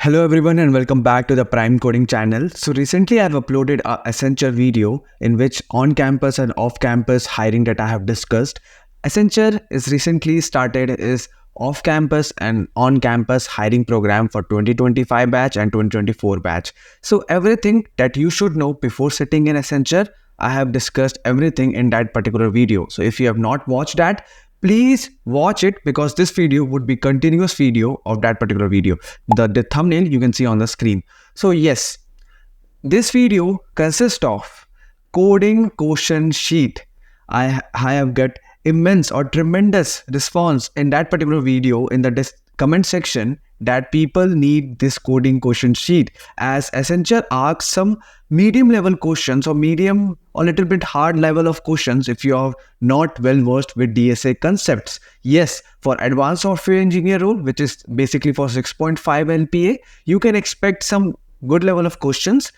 Hello everyone and welcome back to the Prime Coding channel. So recently I've uploaded a Accenture video in which on-campus and off-campus hiring that I have discussed. Accenture is recently started is off-campus and on-campus hiring program for 2025 batch and 2024 batch. So everything that you should know before sitting in Accenture, I have discussed everything in that particular video. So if you have not watched that, please watch it because this video would be continuous video of that particular video. The thumbnail you can see on the screen. So yes, this video consists of coding question sheet. I have got immense or tremendous response in that particular video in the comment section that people need this coding question sheet, as Accenture asks some medium level questions or medium or little bit hard level of questions if you are not well versed with DSA concepts. Yes, for advanced software engineer role, which is basically for 6.5 LPA, you can expect some good level of questions.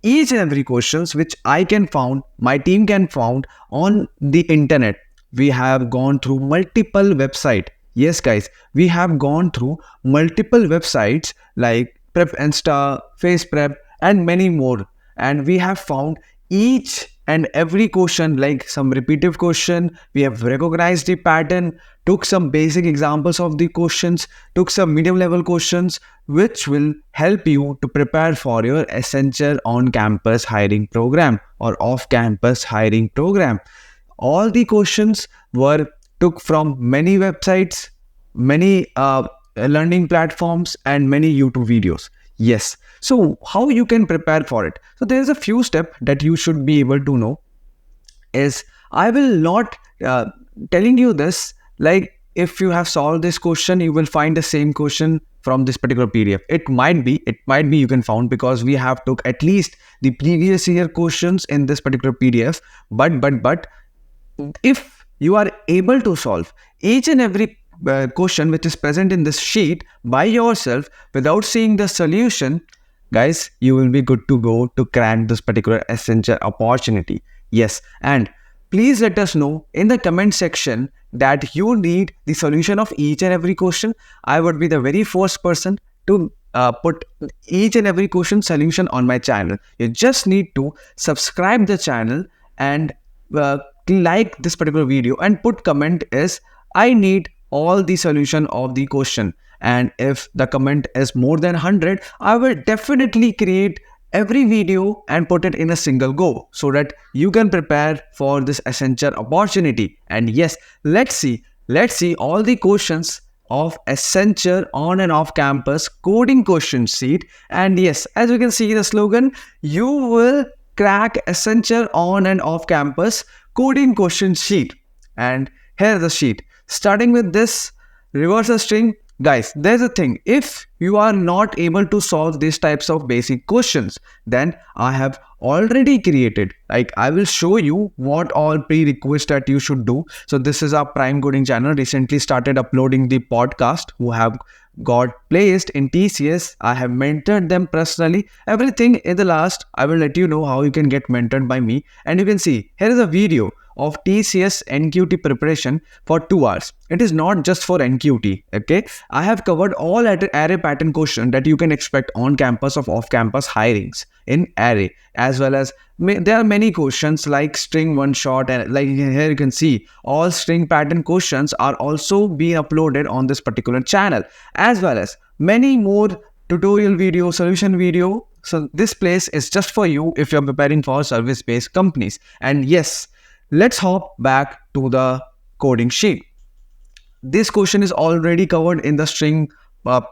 Each and every questions which I can found, my team can found on the internet. We have gone through multiple websites. Yes guys, we have gone through multiple websites like Prep Insta, Face Prep and many more, and we have found each and every question, like some repetitive question. We have recognized the pattern, took some basic examples of the questions, took some medium level questions which will help you to prepare for your Accenture on campus hiring program or off campus hiring program. All the questions were took from many websites, many learning platforms and many YouTube videos. Yes. So how you can prepare for it? So there is a few steps that you should be able to know. Is I will not telling you this like if you have solved this question, you will find the same question from this particular PDF. It might be you can found because we have took at least the previous year questions in this particular PDF. But if you are able to solve each and every question which is present in this sheet by yourself without seeing the solution, guys, you will be good to go to crack this particular Accenture opportunity. Yes, and please let us know in the comment section that you need the solution of each and every question. I would be the very first person to put each and every question solution on my channel. You just need to subscribe the channel and like this particular video and put comment is I need all the solution of the question. And if the comment is more than 100, I will definitely create every video and put it in a single go so that you can prepare for this Accenture opportunity. And yes, let's see all the questions of Accenture on and off campus coding question sheet. And yes, as you can see the slogan, you will crack Accenture on and off campus coding question sheet. And here is the sheet. Starting with this reverse string, guys, there's a thing. If you are not able to solve these types of basic questions, then I have already created, like I will show you what all prerequisites that you should do. So this is our Prime Coding channel, recently started uploading the podcast who have got placed in TCS. I have mentored them personally. Everything in the last, I will let you know how you can get mentored by me. And you can see here is a video of TCS NQT preparation for 2 hours. It is not just for NQT. Okay, I have covered all array pattern question that you can expect on campus of off campus hirings in array, as well as there are many questions like string one shot, and like here you can see all string pattern questions are also being uploaded on this particular channel, as well as many more tutorial video, solution video. So this place is just for you if you're preparing for service based companies. And yes, let's hop back to the coding sheet. This question is already covered in the string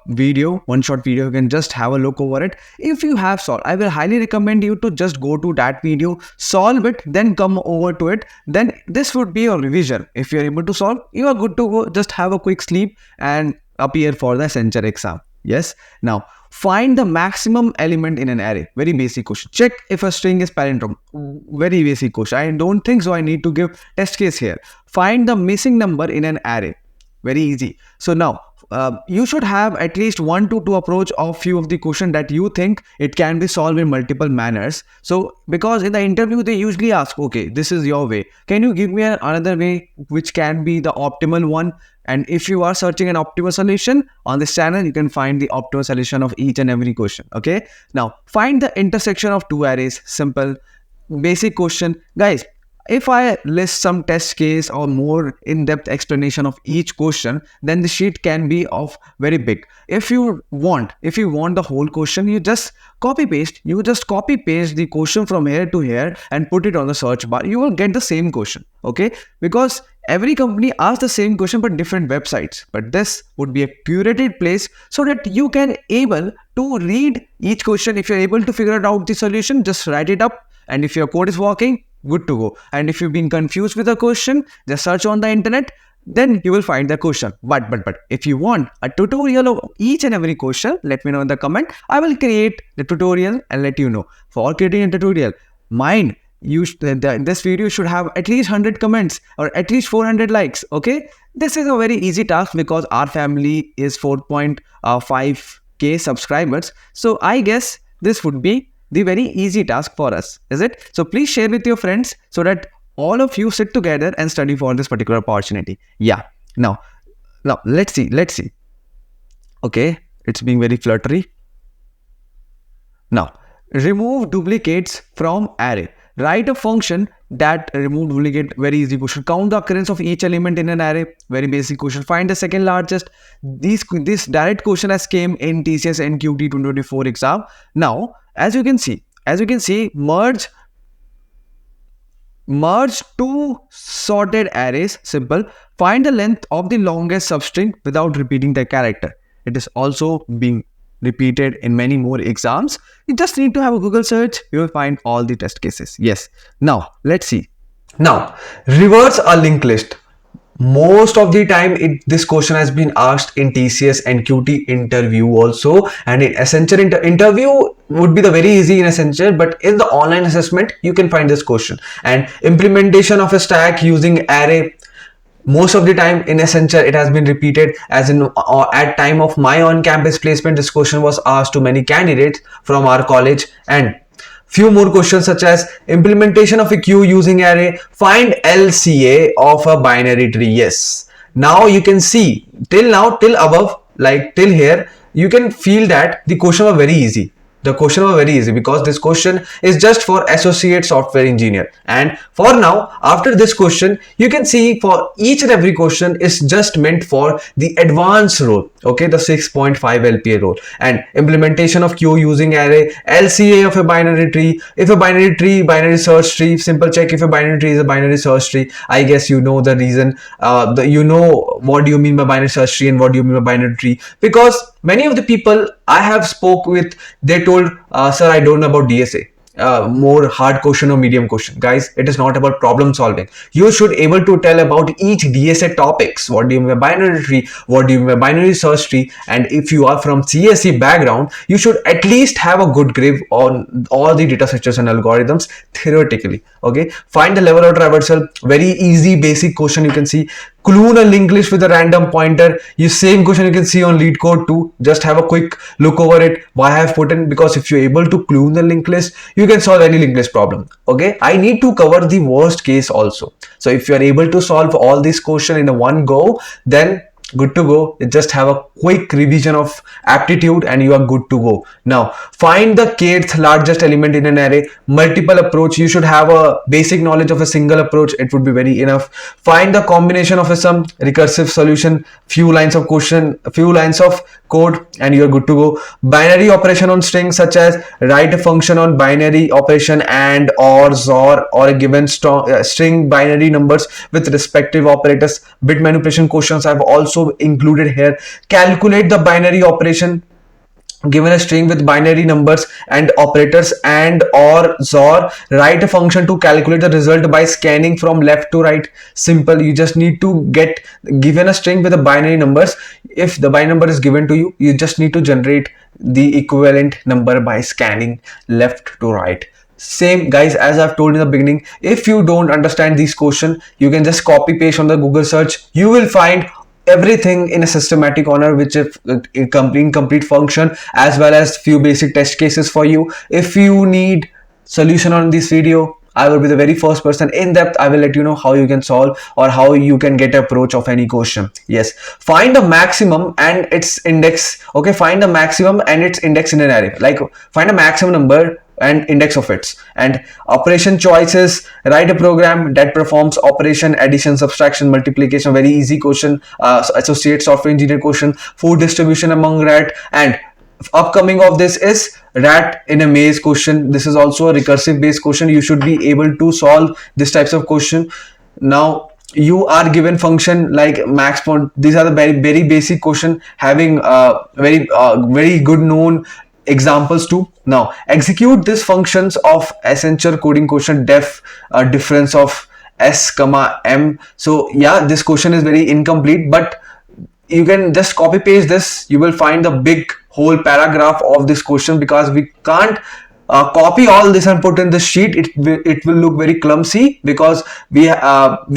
video, one shot video. You can just have a look over it. If you have solved, I will highly recommend you to just go to that video, solve it, then come over to it. Then this would be your revision. If you're able to solve, you are good to go. Just have a quick sleep and appear for the Accenture exam. Yes. Now, find the maximum element in an array. Very basic question. Check if a string is palindrome. Very basic question. I don't think so I need to give test case here. Find the missing number in an array. Very easy. So now, you should have at least 1 to 2 approach of few of the question that you think it can be solved in multiple manners. So because in the interview they usually ask, okay, this is your way, can you give me another way which can be the optimal one? And if you are searching an optimal solution on this channel, you can find the optimal solution of each and every question. Okay. Now find the intersection of two arrays. Simple, basic question, guys. If I list some test case or more in-depth explanation of each question, then the sheet can be of very big. If you want the whole question, you just copy paste the question from here to here and put it on the search bar. You will get the same question. Okay, because every company asks the same question but different websites. But this would be a curated place so that you can able to read each question. If you're able to figure out the solution, just write it up. And if your code is working, good to go. And if you've been confused with a question, just search on the internet, then you will find the question. But if you want a tutorial of each and every question, let me know in the comment. I will create the tutorial and let you know. For creating a tutorial, mind you, this video should have at least 100 comments or at least 400 likes. Okay, this is a very easy task because our family is 4.5k subscribers. So I guess this would be the very easy task for us, is it? So please share with your friends so that all of you sit together and study for this particular opportunity. Yeah. Now let's see. Okay, it's being very fluttery. Now remove duplicates from array. Write a function that remove duplicate. Very easy question. Count the occurrence of each element in an array. Very basic question. Find the second largest. This direct question has came in TCS NQT 2024 exam. Now as you can see, merge two sorted arrays. Simple. Find the length of the longest substring without repeating the character. It is also being repeated in many more exams. You just need to have a Google search. You will find all the test cases. Yes. Now let's see. Now reverse a linked list. Most of the time this question has been asked in TCS NQT interview also, and in Accenture interview would be the very easy in Accenture, but in the online assessment you can find this question. And implementation of a stack using array, most of the time in Accenture it has been repeated, as in at time of my on-campus placement this question was asked to many candidates from our college. And few more questions such as implementation of a queue using array, find LCA of a binary tree. Yes, now you can see till above, like till here, you can feel that the question was very easy. Because this question is just for associate software engineer. And for now, after this question, you can see for each and every question is just meant for the advanced role. Okay, the 6.5 LPA role. And implementation of queue using array, LCA of a binary tree. If a binary tree, binary search tree, simple check if a binary tree is a binary search tree. I guess you know the reason. You know what do you mean by binary search tree and what do you mean by binary tree, because many of the people I have spoke with, they told, sir, I don't know about DSA. More hard question or medium question. Guys, it is not about problem solving. You should able to tell about each DSA topics. What do you mean by binary tree? What do you mean by binary search tree? And if you are from CSE background, you should at least have a good grip on all the data structures and algorithms theoretically. Okay, find the level of traversal. Very easy basic question. You can see clone a linked list with a random pointer. You same question you can see on lead code too. Just have a quick look over it. Why I have put in, because if you're able to clone the linked list, you can solve any linked list problem. Okay, I need to cover the worst case also. So if you are able to solve all these questions in a one go, then good to go. You just have a quick revision of aptitude and you are good to go. Now find the kth largest element in an array. Multiple approach. You should have a basic knowledge of a single approach. It would be very enough. Find the combination of a some recursive solution. Few lines of question, few lines of code, and you are good to go. Binary operation on string, such as write a function on binary operation and or XOR or a given string binary numbers with respective operators. Bit manipulation questions I've also included here. Calculate the binary operation given a string with binary numbers and operators and or XOR. Write a function to calculate the result by scanning from left to right. Simple. You just need to get given a string with the binary numbers. If the binary number is given to you, you just need to generate the equivalent number by scanning left to right. Same guys, as I've told in the beginning, if you don't understand these questions, you can just copy paste on the Google search. You will find everything in a systematic order, which is a complete function, as well as few basic test cases for you. If you need solution on this video, I will be the very first person in depth. I will let you know how you can solve or how you can get approach of any question. Yes, find the maximum and its index. Okay, find the maximum and its index in an array. Like find a maximum number and index of its, and operation choices. Write a program that performs operation, addition, subtraction, multiplication. Very easy question. Associate software engineer question. Food distribution among rat. And upcoming of this is rat in a maze question. This is also a recursive based question. You should be able to solve this types of question. Now you are given function like max point. These are the very basic question, having very good known examples too. Now execute these functions of Accenture coding question def difference of s comma m. So yeah, this question is very incomplete, but you can just copy paste this. You will find the big whole paragraph of this question, because we can't copy all this and put in the sheet. It will look very clumsy, because we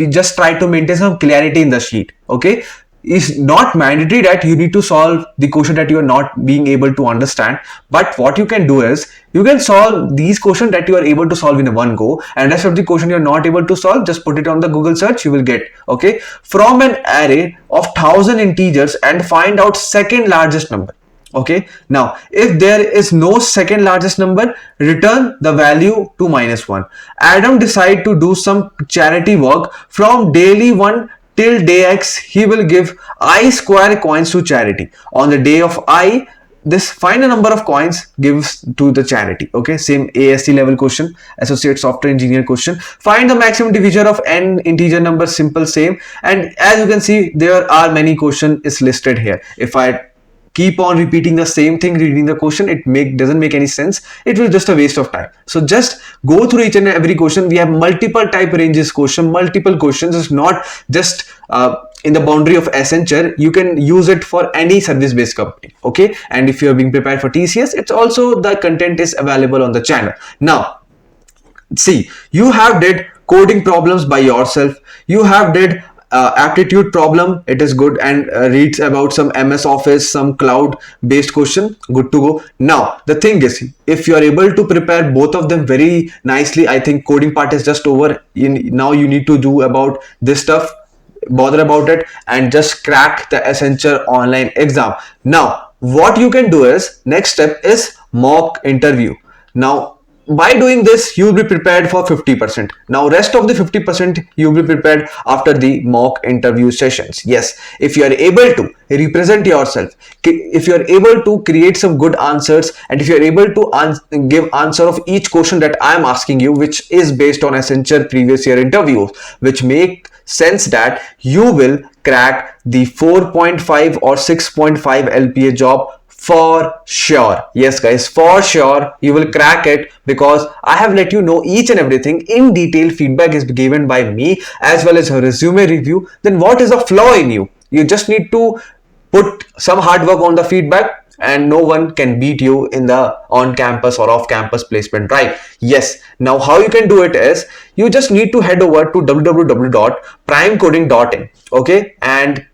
just try to maintain some clarity in the sheet. Okay, it's not mandatory that you need to solve the question that you are not being able to understand, but what you can do is you can solve these questions that you are able to solve in one go, and rest of the question you are not able to solve, just put it on the Google search, you will get. Okay, from an array of 1000 integers and find out second largest number. Okay, now if there is no second largest number, return the value to -1. Adam decide to do some charity work from daily 1 till day X. He will give I square coins to charity. On the day of I, this find a number of coins gives to the charity. Okay, same AST level question, associate software engineer question. Find the maximum divisor of n integer number, simple, same. And as you can see, there are many questions is listed here. If I keep on repeating the same thing, reading the question, doesn't make any sense. It will just a waste of time. So just go through each and every question. We have multiple type ranges question, multiple questions. It's not just in the boundary of Accenture. You can use it for any service based company. Okay, and if you're being prepared for TCS, it's also the content is available on the channel. Now see, you have did coding problems by yourself. You have did aptitude problem. It is good, and reads about some MS Office, some cloud based question. Good to go. Now the thing is, if you are able to prepare both of them very nicely, I think coding part is just over. Now you need to do about this stuff, bother about it, and just crack the Accenture online exam. Now what you can do is, next step is mock interview. Now by doing this, you will be prepared for 50%. Now rest of the 50% you will be prepared after the mock interview sessions. Yes, if you are able to represent yourself, if you are able to create some good answers, and if you are able to give answer of each question that I am asking you, which is based on Accenture previous year interviews, which make sense that you will crack the 4.5 or 6.5 LPA job for sure. Yes guys, for sure you will crack it, because I have let you know each and everything in detail. Feedback is given by me as well as a resume review. Then what is the flaw in you? You just need to put some hard work on the feedback, and no one can beat you in the on-campus or off-campus placement drive. Yes, now how you can do it is, you just need to head over to www.primecoding.in. okay, and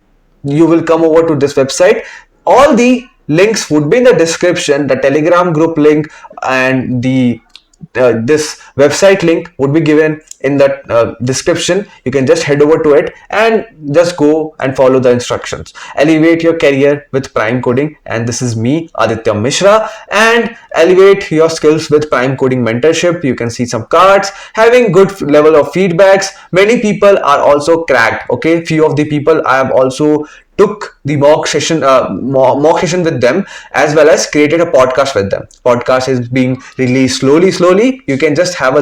you will come over to this website. All the links would be in the description. The Telegram group link and the this website link would be given in the description. You can just head over to it and just go and follow the instructions. Elevate your career with Prime Coding, and this is me, Aditya Mishra, and elevate your skills with Prime Coding Mentorship. You can see some cards having good level of feedbacks. Many people are also cracked. Okay, few of the people I have also took the mock session with them, as well as created a podcast with them. Podcast is being released slowly. You can just have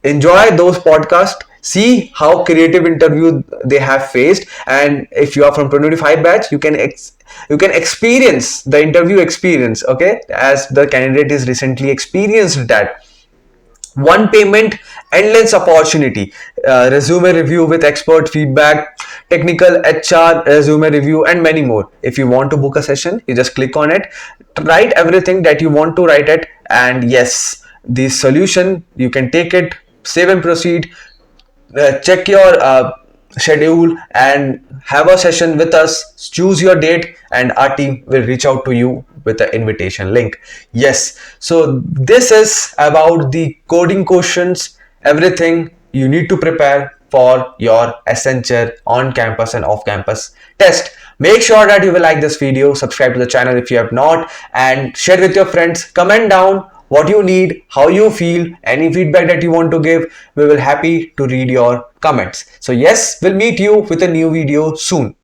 enjoy those podcasts, see how creative interview they have faced, and if you are from 2025 batch, you can experience the interview experience. Okay, as the candidate is recently experienced that. One payment, endless opportunity, resume review with expert feedback, technical HR resume review, and many more. If you want to book a session, you just click on it, write everything that you want to write it, and yes, the solution, you can take it, save and proceed, check your schedule and have a session with us. Choose your date and our team will reach out to you with the invitation link. Yes, so this is about the coding questions, everything you need to prepare for your Accenture on-campus and off-campus test. Make sure that you will like this video, subscribe to the channel if you have not, and share with your friends. Comment down what you need, how you feel, any feedback that you want to give. We will happy to read your comments. So yes, we'll meet you with a new video soon.